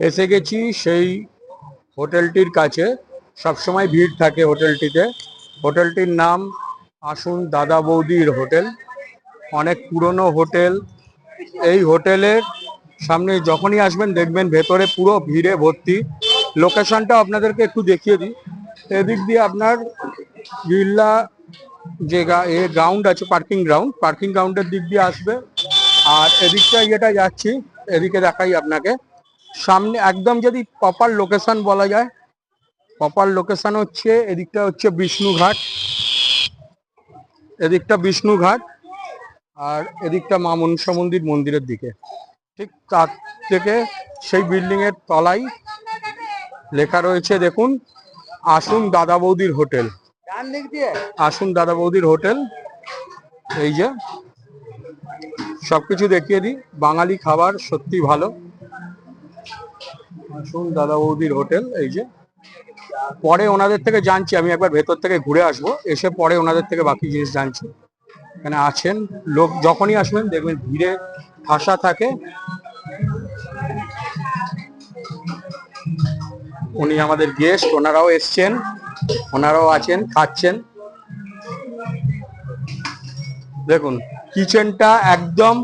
এসে গেছি সেই হোটেলটির কাছে। সবসময় ভিড় থাকে হোটেলটিতে। হোটেলটির নাম আসুন দাদা বৌদির হোটেল। অনেক পুরনো হোটেল। এই হোটেলের সামনে যখনই আসবেন দেখবেন ভেতরে পুরো ভিড়ে ভর্তি। লোকেশনটা আপনাদেরকে একটু দেখিয়ে দিই। এদিক দিয়ে আপনার বিড়লা যে গ্রাউন্ড আছে, পার্কিং গ্রাউন্ডের দিক দিয়ে আসবে। আর এদিকটা যেটা যাচ্ছি, এদিকে দেখাই আপনাকে। সামনে একদম যদি প্রপার লোকেশন বলা যায়, প্রপার লোকেশন হচ্ছে এদিকটা হচ্ছে বিষ্ণুঘাট, এদিকটা বিষ্ণুঘাট, আর এদিকটা মা মনসা মন্দিরের দিকে। ঠিক তার থেকে সেই বিল্ডিং এর তলায় লেখা রয়েছে, দেখুন, আসুন দাদা বৌদির হোটেল। আসুন দাদা বৌদির হোটেল। এই যে সবকিছু দেখিয়ে দিই। বাঙালি খাবার সত্যি ভালো। আসুন দাদা বৌদির হোটেল। এই যে পরে ওনাদের থেকে জানছি, আমি একবার ভেতর থেকে ঘুরে আসবো, এসে পরে ওনাদের থেকে বাকি জিনিস জানছি। এখানে আছেন লোক, যখনই আসবেন দেখবেন ভিড়ে ঠাসা থাকে। উনি আমাদের গেস্ট, ওনারাও এসছেন, ওনারাও আছেন, খাচ্ছেন। দেখুন কিচেনটা একদম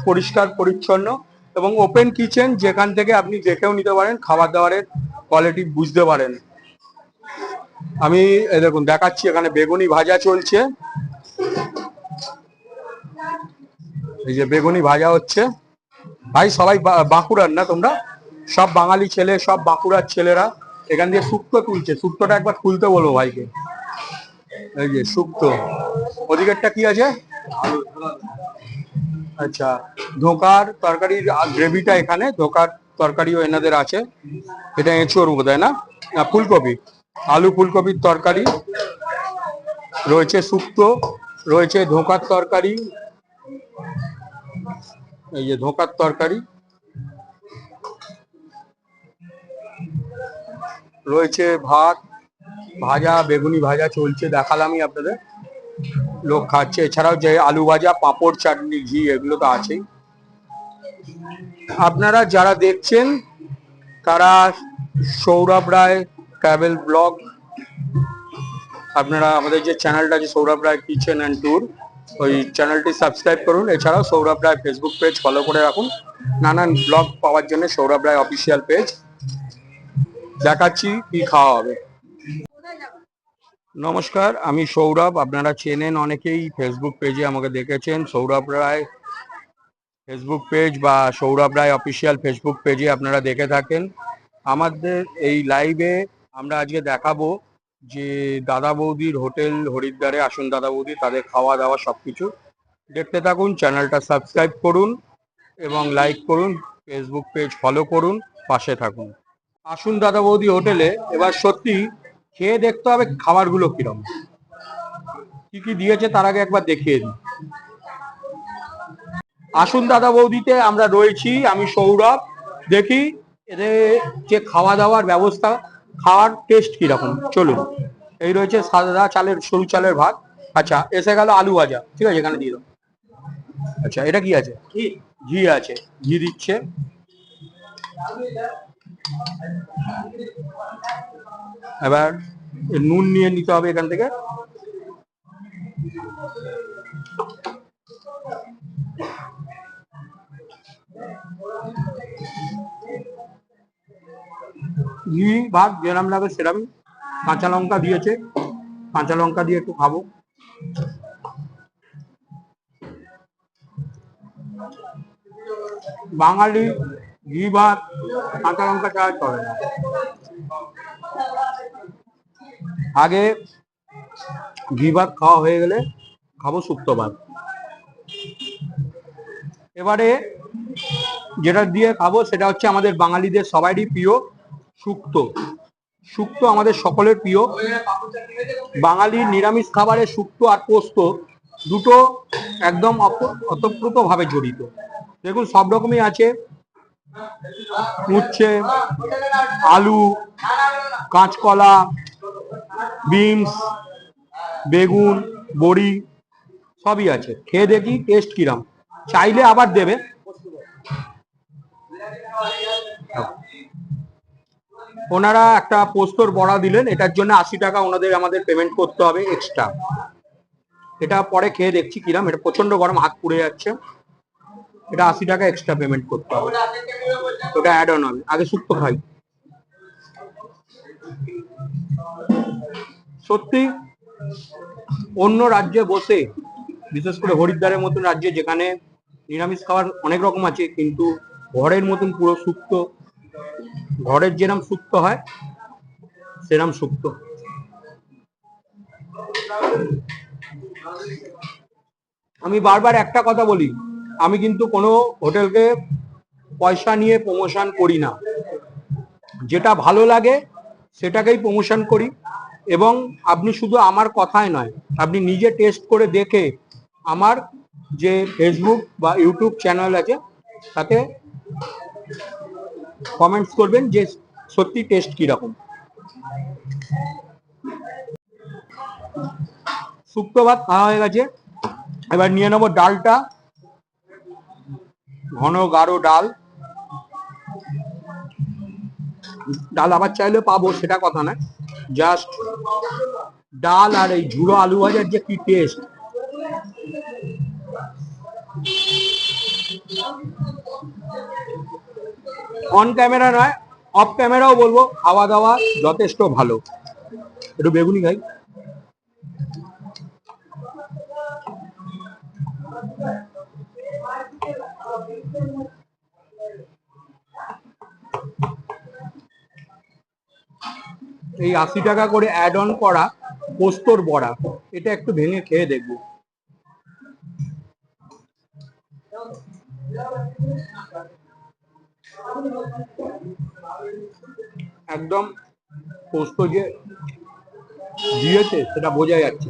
পরিষ্কার পরিচ্ছন্ন এবং ওপেন কিচেন, যেখান থেকে আপনি দেখেও নিতে পারেন, খাবার দাবারের কোয়ালিটি বুঝতে পারেন। আমি দেখুন দেখাচ্ছি, এখানে বেগুনি ভাজা চলছে। এই যে বেগুনি ভাজা হচ্ছে। ভাই সবাই বাঁকুড়ার না তোমরা? সব বাঙালি ছেলে, সব বাঁকুড়ার ছেলেরা এখান দিয়ে শুক্তো তুলছে। শুক্তোটা একবার খুলতে বলবো ভাইকে। এই যে শুক্তো। ওদিকেরটা কি আছে? আচ্ছা, ধোকার তরকারির গ্রেভিটা এখানে, ধোকার তরকারিও এনাদের আছে। এটা এঁচোড় বোধ হয়, না ফুলকপি, আলু ফুলকপির তরকারি রয়েছে, শুক্তো রয়েছে, ধোকার তরকারি। এই যে ধোকার তরকারি রয়েছে, ভাত, ভাজা, বেগুনি ভাজা চলছে, দেখালামই আপনাদের। লোক খাচ্ছে, এছাড়াও যে আলু ভাজা, পাঁপড়, চাটনি, ঘি, এগুলো তো আছেই। আপনারা যারা দেখছেন তারা সৌরভ রায় ট্রাভেল ব্লগ, আপনারা আমাদের যে চ্যানেলটা আছে সৌরভ রায় কিচেন অ্যান্ড ট্যুর, ওই চ্যানেলটি সাবস্ক্রাইব করুন। এছাড়াও সৌরভ রায় ফেসবুক পেজ ফলো করে রাখুন, নানান ব্লগ পাওয়ার জন্য সৌরভ রায় অফিসিয়াল পেজ। দেখাচ্ছি কি খাওয়া হবে। নমস্কার, আমি সৌরভ। আপনারা চেনেন অনেকেই, ফেসবুক পেজে আমাকে দেখেছেন, সৌরভ রায় ফেসবুক পেজ বা সৌরভ রায় অফিসিয়াল ফেসবুক পেজে আপনারা দেখে থাকেন। আমাদের এই লাইভে আমরা আজকে দেখাবো যে দাদা বৌদির হোটেল হরিদ্বারে, আসুন দাদা বৌদি, তাদের খাওয়া দাওয়া সবকিছু দেখতে থাকুন। চ্যানেলটা সাবস্ক্রাইব করুন এবং লাইক করুন, ফেসবুক পেজ ফলো করুন, পাশে থাকুন। আসুন দাদা বৌদি হোটেলে এবার সত্যি খেয়ে দেখতে হবে খাবারগুলো কিরকম, কি কি দিয়েছে তার আগে একবার দেখিয়ে দিই। আসুন দাদা বৌদিতে আমরা রয়েছি, আমি সৌরভ। দেখি এদের যে খাওয়া দাওয়ার ব্যবস্থা, খাওয়ার টেস্ট কিরকম, চলুন। এই রয়েছে সাদা চালের, সরু চালের ভাত। আচ্ছা, এসে গেল আলু ভাজা, ঠিক আছে, এখানে দিয়ে দাও। আচ্ছা, এটা কি আছে? ঘি আছে, ঘি দিচ্ছে। এবার নুন নিয়ে নিতে হবে এখান থেকে। ঘি ভাত যেরকম লাগে সেরকম। কাঁচা লঙ্কা দিয়েছে, কাঁচা লঙ্কা দিয়ে একটু খাবো। বাঙালি ঘি ভাত কাঁচা লঙ্কা ছাড়া চলে না। আগে ঘি ভাত খাওয়া হয়ে গেলে খাবো শুক্তো ভাত। এবারে যেটা দিয়ে খাবো সেটা হচ্ছে আমাদের বাঙালিদের সবারই প্রিয় শুক্তো। শুক্তো আমাদের সকলের প্রিয়। বাঙালির নিরামিষ খাবারে শুক্তো আর পোস্ত দুটো একদম ওতপ্রোতভাবে জড়িত। দেখুন সব রকমই আছে, উচ্ছে, আলু, কাঁচকলা, বিনস, বেগুন, বড়ি সবই আছে। খেয়ে দেখি টেস্ট কিরম, চাইলে আবার দেবে। ওনারা একটা পোস্তর বড়া দিলেন, এটার জন্য 80 টাকা ওনাদের আমাদের পেমেন্ট করতে হবে এক্সট্রা। এটা পরে খেয়ে দেখছি কিরাম, এটা প্রচন্ড গরম, হাত পুড়ে যাচ্ছে। এটা 80 টাকা এক্সট্রা পেমেন্ট করতে হবে, ওটা অ্যাড অন হবে। আগে শুক্তো খাই। সত্যি অন্য রাজ্যে বসে, বিশেষ করে হরিদ্বারের মতন রাজ্যে যেখানে নিরামিষ খাবার অনেক রকম আছে, কিন্তু ঘরের মতন পুরো শুক্তো, ঘরের যেরকম শুক্তো হয় সেরকম শুক্তো। আমি বারবার একটা কথা বলি, আমি কিন্তু কোনো হোটেলকে পয়সা নিয়ে প্রমোশন করি না। যেটা ভালো লাগে সেটাকেই প্রমোশন করি। এবং আপনি শুধু আমার কথায় নয়, আপনি নিজে টেস্ট করে দেখে আমার যে ফেসবুক বা ইউটিউব চ্যানেল আছে তাতে কমেন্টস করবেন যে সত্যি টেস্ট কিরকম। শুক্তো ভাত খাওয়া হয়ে গেছে, এবার নিয়ে নেবো ডালটা। ঘন গাঢ় ডাল, ডাল আবার চাইলে পাবো সেটা কথা নয়, জাস্ট ডাল আর এই ঝুড়ো আলু ভাজার যে কি টেস্ট। অন ক্যামেরা নয়, অফ ক্যামেরাও বলবো খাওয়া দাওয়া যথেষ্ট ভালো। একটু বেগুনি খাই। এই 80 টাকা করে অ্যাড অন করা পোস্তর বড়া, এটা একটু ভেঙে খেয়ে দেখবো। একদম পোস্ত যে দিয়েছে সেটা বোঝা যাচ্ছে,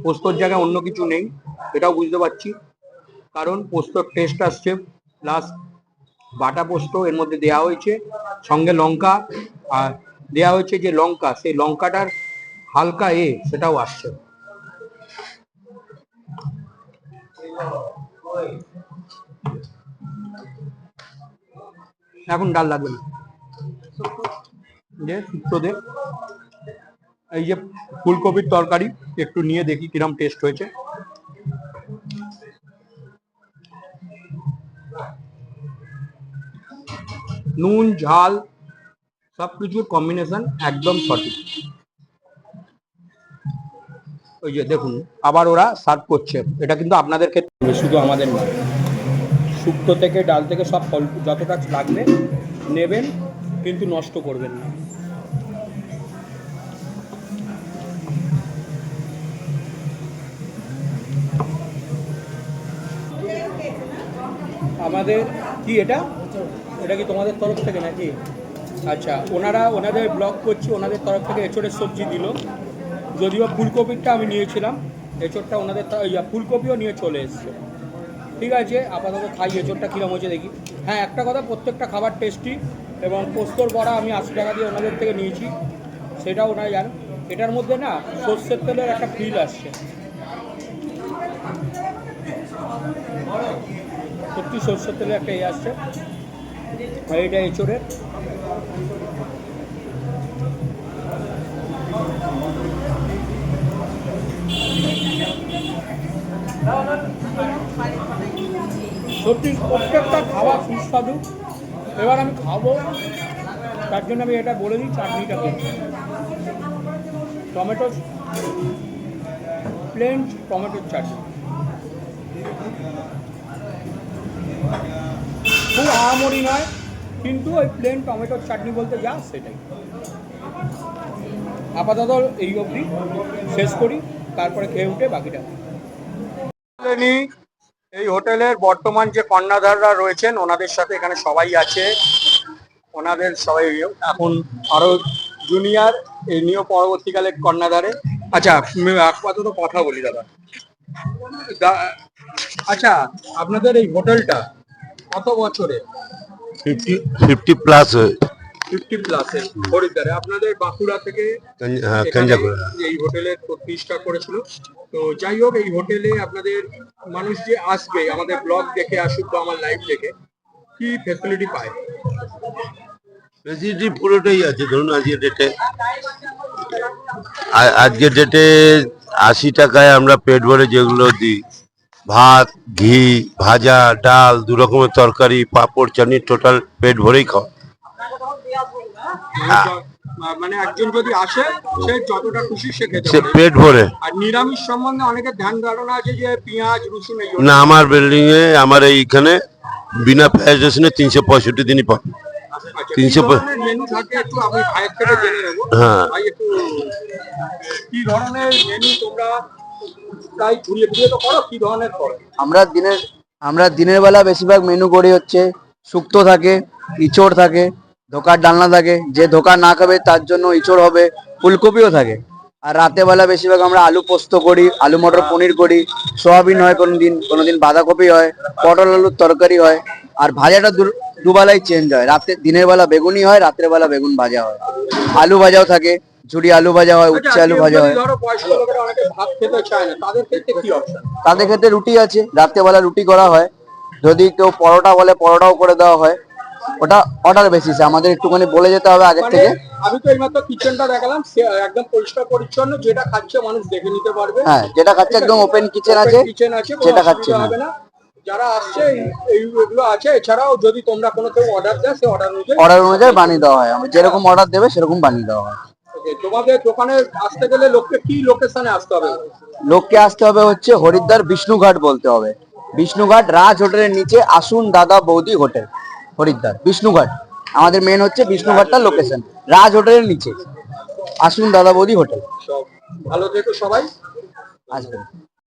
পোস্তর জায়গায় অন্য কিছু নেই, এটাও বুঝতে পারছি। কারণ পোস্তর টেস্ট আসছে, প্লাস বাটা পোস্ত এর মধ্যে দেওয়া হয়েছে, সঙ্গে লঙ্কা, আর দেওয়া হয়েছে যে লঙ্কা, সেই লঙ্কাটার হালকা সেটাও আসছে। এখন ডাল লাগবে না, যে শুক্তো দে। এই যে ফুলকপির তরকারি একটু নিয়ে দেখি কিরম টেস্ট হয়েছে। নুন ঝাল সবকিছুর কম্বিনেশন একদম সঠিক। ওই যে দেখুন আবার ওরা সার্ভ করছে, এটা কিন্তু আপনাদের ক্ষেত্রে, শুধু আমাদের নয়। শুক্তো থেকে ডাল থেকে সব যতটা লাগবে নেবেন, কিন্তু নষ্ট করবেন না। আমাদের কি এটা এটা কি তোমাদের তরফ থেকে নাকি? আচ্ছা, ওনাদের ব্লগ করছি, ওনাদের তরফ থেকে এঁচোড়ের সবজি দিল। যদিও ফুলকপিটা আমি নিয়েছিলাম, এঁচোড়টা ওনাদের ফুলকপিও নিয়ে চলে এসছে। ঠিক আছে, আপাতত খাই এঁচোড়টা কীরকম হয়েছে দেখি। হ্যাঁ, একটা কথা, প্রত্যেকটা খাবার টেস্টি, এবং পোস্তর বড়া আমি 80 টাকা দিয়ে ওনাদের থেকে নিয়েছি, সেটাও ওনারা জানেন। এটার মধ্যে না সর্ষের তেলের একটা ফিল আসছে, সত্যি সর্ষের তেলের একটা আসছে। এটা এঁচোড়ের সত্যি প্রত্যেকটা খাওয়া সুস্বাদু। এবার আমি খাবো, তার জন্য আমি এটা বলে দিই, চাটনিটাকে টমেটো, প্লেন টমেটোর চাটনি, খুব আহামরি নয়, কিন্তু ওই প্লেন টমেটোর চাটনি বলতে যা সেটাই। আপাতত এই অবধি শেষ করি, তারপরে খেয়ে উঠে বাকিটা। এই হোটেলের বর্তমান যে কর্ণধাররা রয়েছেন ওনাদের সাথে এখানে সবাই আছে, ওনাদের সবাই এখন আরো জুনিয়র, এই নিয়েও পরবর্তীকালে কর্ণধারে। আচ্ছা, আপাতত কথা বলি দাদা। আচ্ছা, আপনাদের এই হোটেলটা কত বছরে? 50 প্লাস। 50 প্লাসের হরিদ্বারে, আপনাদের বাঁকুড়া থেকে এই হোটেলের প্রতিষ্ঠা করেছিল। তো যাই হোক, এই হোটেলে আপনাদের মানুষ যে আসবে, আমাদের ব্লগ দেখে আসুক বা আমার লাইভ দেখে, কি ফ্যাসিলিটি পায়? ফেসিলিটি পুরোটাই আছে। ধরুন আজকের ডেটে 80 টাকায় আমরা পেট ভরে যেগুলো দিই, ভাত, ঘি, ভাজা, ডাল, 2 রকমের তরকারি, পাঁপড়, চাটনি, টোটাল পেট ভরেই খাওয়া। মানে একজন যদি আসে সে যতটা খুশি সে খেতে সে পারে। পেট ভরে। আর নিরামিষ সম্বন্ধে অনেকের ধ্যান ধারণা আছে যে পেঁয়াজ রসুন এগুলো না, আমার বিল্ডিং এ আমার এইখানে বিনা পেঁয়াজ রসুনে 365 দিনই পাবে। আচ্ছা, 300 কি ধরনের মেনু থাকে একটু আমি ভাইয়ের থেকে জেনে নেবো। হ্যাঁ। ভাই একটু কি ধরনের মেনু তোমরা প্রায় ঘুরিয়ে ঘুরিয়ে তো করো, কি ধরনের করো? আমরা দিনের বেলা বেশিরভাগ মেনু করি হচ্ছে শুক্তো থাকে, ইঁচড় থাকে, ধোকার ডালনা থাকে। যে ধোকা না খাবে তার জন্য ইঁচড় হবে, ফুলকপিও থাকে। আর রাতে বেলা বেশিরভাগ আমরা আলু পোস্ত করি, আলু মটর পনির করি, সোয়াবিন হয় কোনোদিন বাঁধাকপি হয়, পটল আলুর তরকারি হয়। আর ভাজাটা দুবেলাই চেঞ্জ হয়, দিনের বেলা বেগুনি হয়, রাতের বেলা বেগুন ভাজা হয়। আলু ভাজাও থাকে, ঝুরি আলু ভাজা হয়, আচ্ছা, উচ্ছে আলু কেউ ভাজা যদি হয়। ধরো বয়স্ক লোকেরা অনেকে ভাত খেতে চায় না, তাদের ক্ষেত্রে কি অপশন? তাদের ক্ষেত্রে রুটি আছে, রাত্রেবেলা রুটি করা হয়। যদি কেউ পরোটা বলে পরোটাও করে দেওয়া হয়। ওটা অর্ডার বেসিসে, আমাদের একটুখানি বলে যেতে হবে আগের মানে থেকে। আমি তো এইমাত্র কিচেনটা দেখালাম, একদম পরিষ্কার পরিচ্ছন্ন, যেটা খাচ্ছে মানুষ দেখে নিতে পারবে। হ্যাঁ, যেটা খাচ্ছে একদম ওপেন কিচেন আছে, কিচেন আছে, কোনো যেটা খাচ্ছে অসুবিধা না। হবে না। যারা আসছে এইগুলো আছে। এছাড়াও যদি তোমরা কোনো কেউ অর্ডার দেয়, সেই অর্ডার অনুযায়ী অর্ডার অনুযায়ী বানিয়ে দেওয়া হয়, আমরা যেরকম অর্ডার দেবে সেরকম বানিয়ে দেওয়া হয়। Okay, তোমাদের দোকানে আসতে গেলে লোককে কি লোকেশনে আসতে হবে? লোককে আসতে হবে হচ্ছে হরিদ্বার বিষ্ণুঘাট বলতে হবে। বিষ্ণুঘাট রাজ হোটেলের নিচে আসুন দাদা বৌদি হোটেল, হরিদ্বার বিষ্ণুঘাট। আমাদের মেন হচ্ছে বিষ্ণুঘাটটা লোকেশন, রাজ হোটেলের নিচে আসুন দাদা বৌদি হোটেল। সব ভালো থেকো সবাই। আসবেন।